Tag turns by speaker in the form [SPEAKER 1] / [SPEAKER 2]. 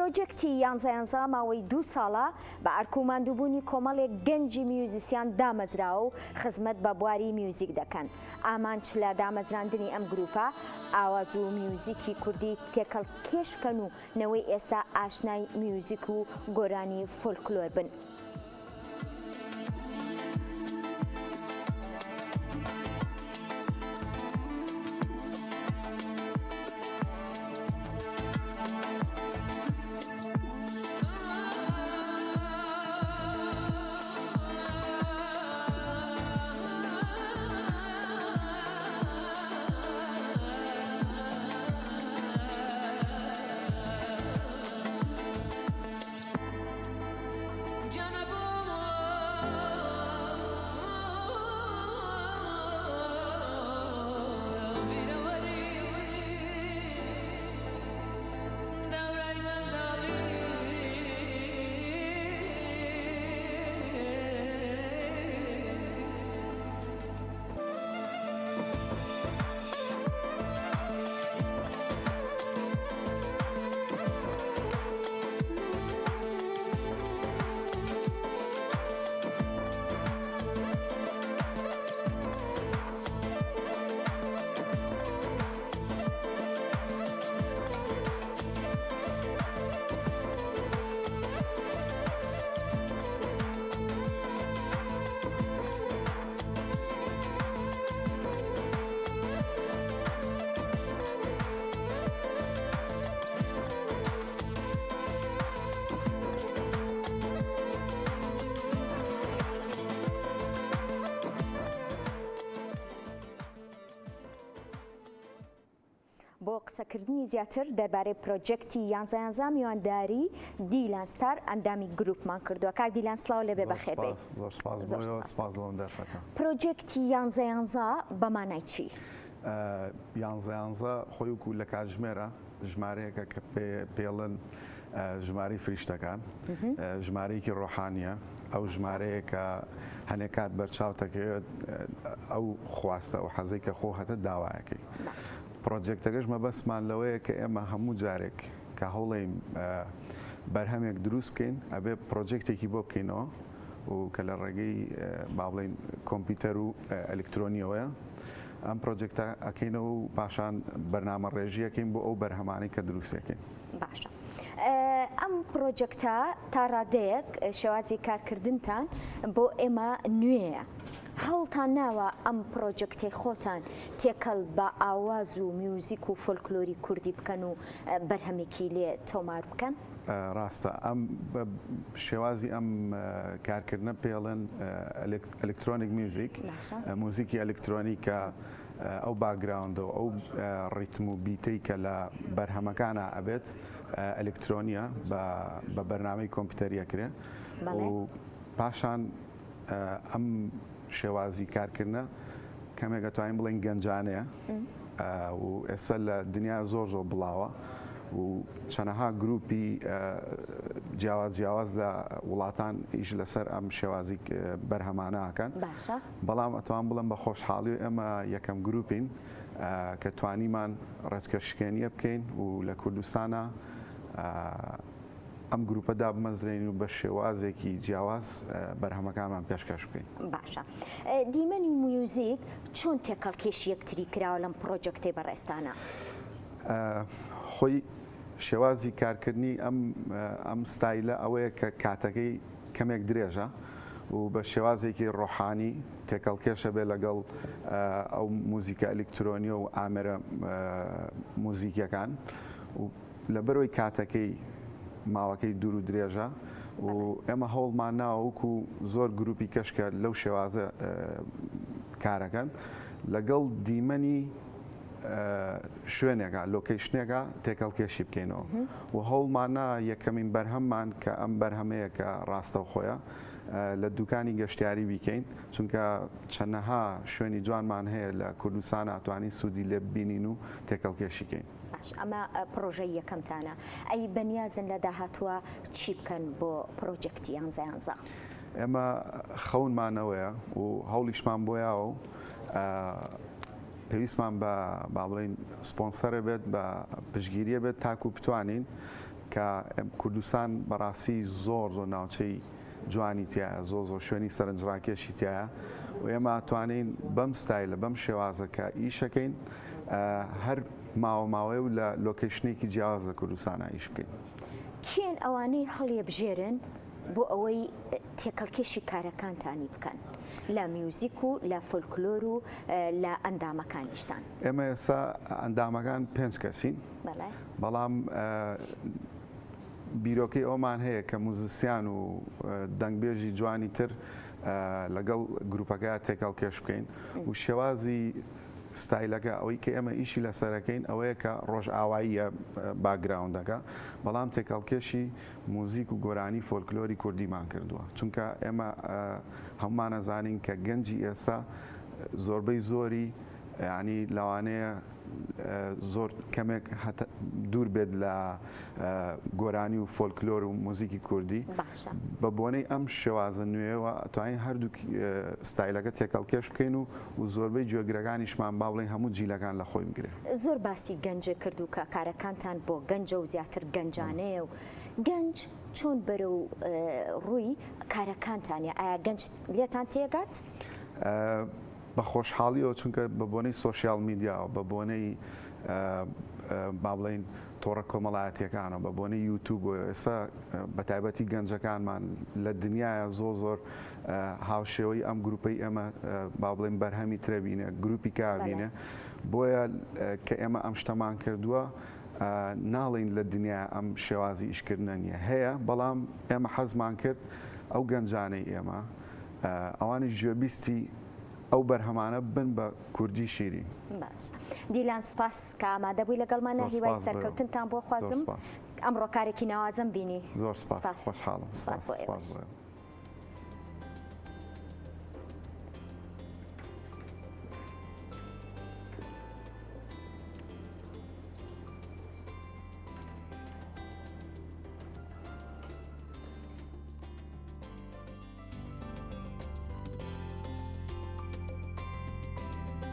[SPEAKER 1] پرۆجێکتی یانزە ماوەی 2 ساڵە بە ئەرکوماندووبوونی کۆمەڵێک گەنجی میوزیسیان دامەزراوە و خزمەت بە بواری میوزیک دەکەن. ئامانچ لە دامەزراندنی ئەم گروپە ئاواز و میوزیکی کوردی تێکەڵ کێش بکەن و نەوەی ئێستا ئاشنای میوزیک و گۆرانی فۆلکلۆر بن. بۆ قسەکردنی زیاتر دەربارەی پرۆجێکتی یانزە میوانداری دیلان ستار ئەندامی گروپمان کردووە. کاک دیلان سڵاو لەبێ بەخێر بێت. پرۆجێکتی یانزە بەمانای چی؟
[SPEAKER 2] یانزە خۆی وەکو لە کاتژمێرە ژمارەیەکە کە پێڵن ژمارەی فریشتەکان، ژمارەیەکی ڕۆحانیە، ئەو ژمارەیە کە هەنێک کات بەرچاوتەکەوێت ئەو خواستە و حەزەی کە خۆ هەتە داوایەکەی. پرۆجێکتەکەش مەبەستمان لەوەیە کە ئێمە هەموو جارێک کە هەوڵێم بەرهەمێک دروست بکەین ئەبێ پرۆجێکتێکی بۆ بکەینەوە و کە لە ڕێگەی با بڵێن کۆمپیوتەر و ئەلکترۆنیەوەیە ئەم پرۆجێکتە ئەکەینەوە و پاشان بەرنامە ڕێژیەکەین بۆ ئەو بەرهەمانەی کە دروستەکەین.
[SPEAKER 1] باشە. ئەم پرۆجێکتە تا ڕادەیەک شێوازی کارکردنتان بۆ ئێمە نوێیە. هەوڵتان ناوە ئەم پرۆجێکتەی خۆتان تێکەڵ بە ئاواز و میوزیک و فۆلکلۆری کوردی بکەن و بەرهەمێکی لێ تۆمار بکەن؟
[SPEAKER 2] ڕاستە ئەم شێوازی ئەم کارکردنە پێڵێن ئەلکترۆنیک میوزیک، موزیکی ئەلکترۆنیکە ئەو باگراوندەوە ئەو ڕیتم و بیتەی کە لە بەرهەمەکانە ئەبێت ئەلکترۆنیە بە بەرنامەی کۆمپیوتەریەکرێ و پاشان ئەم شێوازی کارکردنە کەمێک دەتوانین بڵێن گەنجانەیە و ئێستا لە دنیا زۆر بڵاوە و چەندەها گروپی جیاواز لە وڵاتان ئیش لەسەر ئەم شێوازی بەرهەمانەکەن. بەڵام ئەتوان بڵێن بە خۆشحاڵی و ئێمە یەکەم گروپین کە توانیمان ڕێچکەشکێنیە بکەین و لە کوردستانە ئەم گروپەدا بمەزرێن و بە شێوازێکی جیاواز بەرهەمەکانمان پێشکەش بکەین.
[SPEAKER 1] باشە. دیمەنی میوزیک چۆن تێکەڵکێشی یەکتری کراوە لەم پرۆجێکتەی بەڕێستانە؟
[SPEAKER 2] خۆی شێوازی کارکردنی ئەم ستایلە ئەوەیە کە کاتەکەی کەمێک درێژە و بە شێوازێکی ڕۆحانی تێکەڵکێشە بێ لەگەڵ ئەو موزیکە ئەلکترۆنیە و ئامێرە موزیکیەکان و لەبەرەوەی کاتەکەی ماوەکەی دوور و درێژە و ئێمە هەوڵمان ناوەکو زۆر گروپی کەشکە لەو شێوازە کارەکەن لەگەڵ دیمەنی شوێنێکە لۆکیشنێکە تێکەڵکێشی بکەینەوە و هەوڵمانە یەکەمین بەرهەممان کە ئەم بەرهەمەیەکە ڕاستە و خۆیە لە دوکانی گەشتیاری بیکەین چونکە چەندەها شوێنی جوانمان هەیە لە کوردستان ئەتوانین سوودی لێ ببینین و تێکەڵکێشی بکەین.
[SPEAKER 1] ئەمە پرۆژەی یەکەمتانە. ئەی بەنیازن لە داهاتووە چی بکەن بۆ پرۆجێکتی یانزە؟
[SPEAKER 2] ئێمە خەونمانەوەیە و هەوڵیشمان بۆیاوە و پێویستمان بە با بڵێن سپۆنسەرە بێت بە پشتگیریە بێت تاکو بتوانین کە کوردستان بەڕاستی زۆر ناوچەی جوانی تایە زۆر شوێنی سەرنجڕاکێشی تایە و ئێمە توانین بەم ستایلە بەم شێوازەکە ئیشەکەین هەر ماوەماوەی و لە لۆکیشنێکی جیاواز لە کوردستانە ئیش بکەین.
[SPEAKER 1] کێن ئەوانەی هەڵێ بژێرن بۆ ئەوەی تێکەڵکێشی کارەکانتانی بکەن لە میوزیک و لە فۆلکلۆر و لە ئەندامەکانیشتان؟
[SPEAKER 2] ئێمە ئێستا ئەندامەکان 5 کەسین بەڵام بیرۆکەی ئەومان هەیە کە موزیسیان و دەنگبێژی جوانی تر لەگەڵ گروپەکە تێکەڵکێش بکەین و شێوازی ستایلەکە ئەوەی کە ئێمە ئیشی لەسەرەکەین ئەوەیە کە ڕۆژئاواییە باگراوندەکە بەڵام تێکەڵکێشی موزیک و گۆرانی فۆلکلۆری کوردیمان کردووە چونکە ئێمە هەمومان نەزانین کە گەنجی ئێستا زۆربەی زۆری ینی لەوانەیە زۆر کەمێک دوور بێت لە گۆرانی و فۆلکلۆر و موزیکی کوردی بە بۆنەی ئەم شێوازە نوێەوە توانین هەردوو ستایلەکە تێکەڵکێش بکەین و زۆربەی گوێگرەکانیشمان با بڵێن هەموو جیلەکان لە خۆی بگرێت.
[SPEAKER 1] زۆر باسی گەنجە کردو کە کارەکانتان بۆ گەنجە و زیاتر گەنجانەیە و گەنج چۆن بەرە و ڕووی کارەکانتانە ئایا گەنج لێتان تێگات؟
[SPEAKER 2] بە خۆشحاڵیەوە چونکە بە بۆنەی سۆشیال میدیاوە بە بۆنەی با بڵێن تۆڕە کۆمەڵایەتیەکانەوە بە بۆنەی یوتیوب ئێستا بە تایبەتی گەنجەکانمان لە دنیاە زۆر هاوشێوەی ئەم گروپەی ئێمە با بڵێن بەرهەمی ترەبینە گروپی کابینە بۆیە کە ئێمە ئەم شتەمان کردووە ناڵین لە دنیا ئەم شێوازی ئیشکردنە نیە هەیە بەڵام ئێمە حەزمان کرد ئەو گەنجانەی ئێمە ئەوانی گوێبیستی ئەو بەرهەمانە بن بە کوردی شیرین.
[SPEAKER 1] باش دیلان سپاس کە ئامادەبووی لەگەڵمانە هیوای سەرکەوتنتان بۆ خوازم ئەمڕۆ کارێکی ناوازم بینی.
[SPEAKER 2] زۆر سپاس خۆشحاڵم.
[SPEAKER 1] سپاس بۆ ئێوەش.